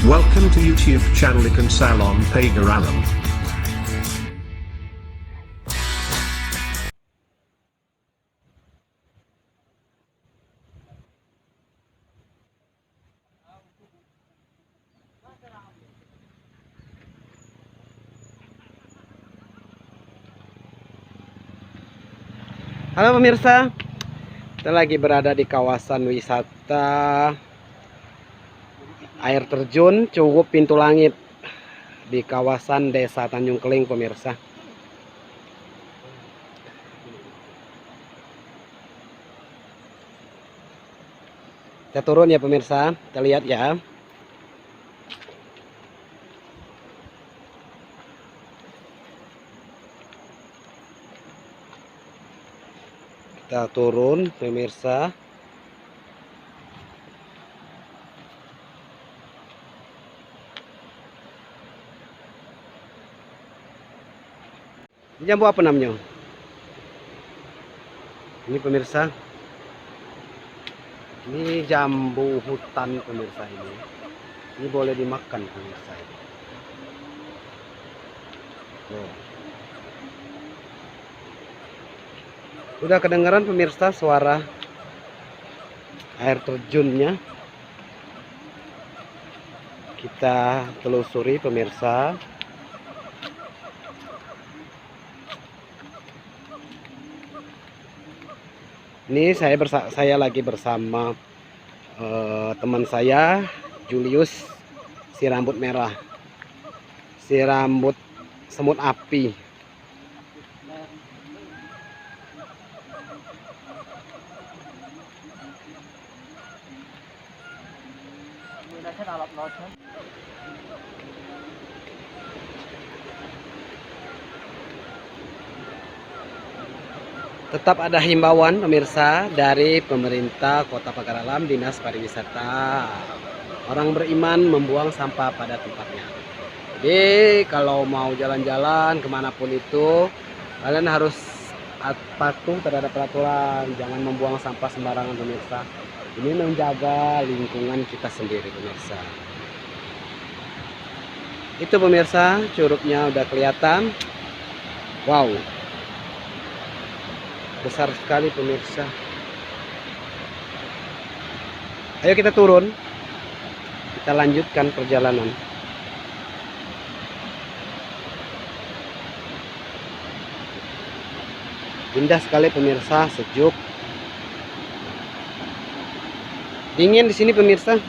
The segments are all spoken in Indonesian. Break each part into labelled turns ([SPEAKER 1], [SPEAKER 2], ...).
[SPEAKER 1] Welcome to YouTube channel Ikan Salon Pagar Alam.
[SPEAKER 2] Halo pemirsa, kita lagi berada di kawasan wisata air terjun Cugup Pintu Langit di kawasan Desa Tanjung Keling pemirsa. Kita turun ya pemirsa, kita lihat ya. Kita turun pemirsa. Ini jambu apa namanya? Ini pemirsa. Ini jambu hutan pemirsa ini. Ini boleh dimakan pemirsa ini. Tuh. Udah kedengaran pemirsa suara air terjunnya. Kita telusuri pemirsa. Ini saya lagi bersama teman saya Julius, si rambut merah, si rambut semut api. Tetap ada himbauan pemirsa dari pemerintah Kota Pagar Alam, Dinas Pariwisata. Orang beriman membuang sampah pada tempatnya. Jadi kalau mau jalan-jalan kemanapun itu, kalian harus patuh terhadap peraturan. Jangan membuang sampah sembarangan pemirsa. Ini menjaga lingkungan kita sendiri pemirsa. Itu pemirsa, curugnya udah kelihatan. Wow, besar sekali pemirsa. Ayo kita turun, kita lanjutkan perjalanan. Indah sekali pemirsa, sejuk, dingin di sini pemirsa.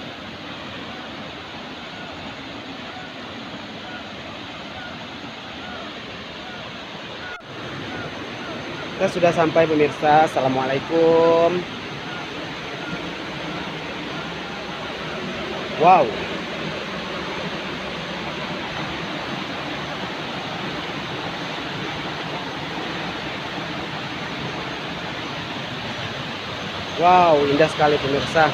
[SPEAKER 2] Kita sudah sampai pemirsa. Assalamualaikum. Wow, wow, indah sekali pemirsa.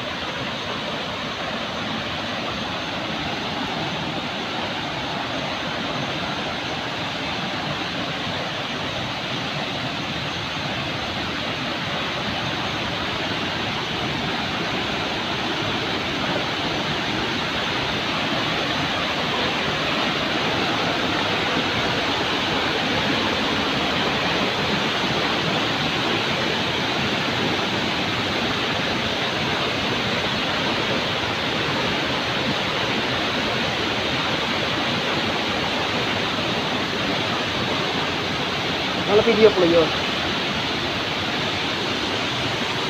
[SPEAKER 2] Kalau video pelayo.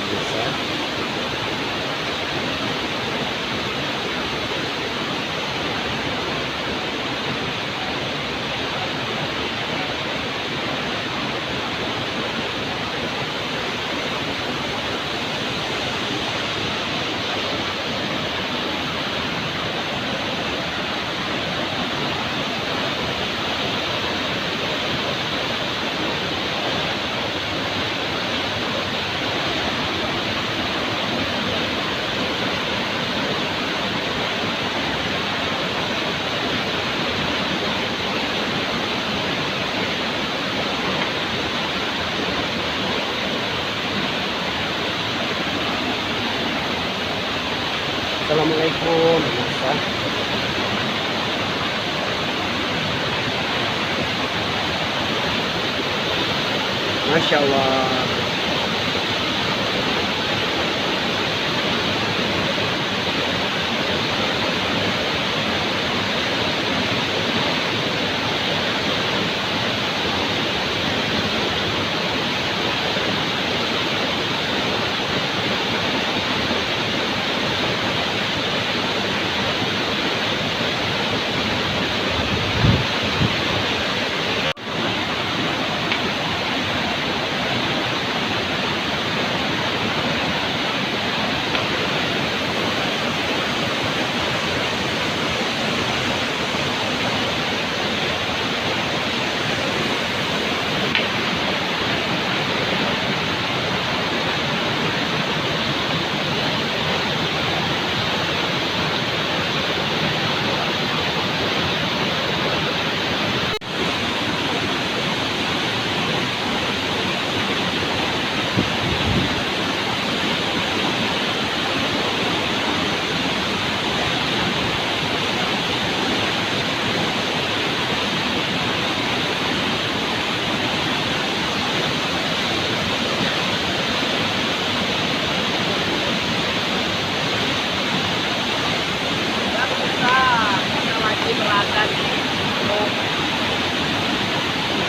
[SPEAKER 2] Bisa. Assalamualaikum pemirsa. Masya Allah.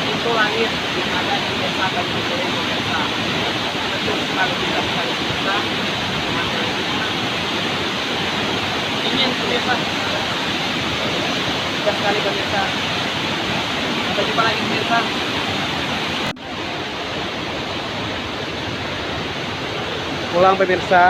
[SPEAKER 2] Itu langit yang ada di desa Tanjung Priok pemirsa. Betul sekali kita bisa ingin pemirsa. Indah sekali pemirsa. Sampai jumpa lagi pemirsa. Pulang pemirsa.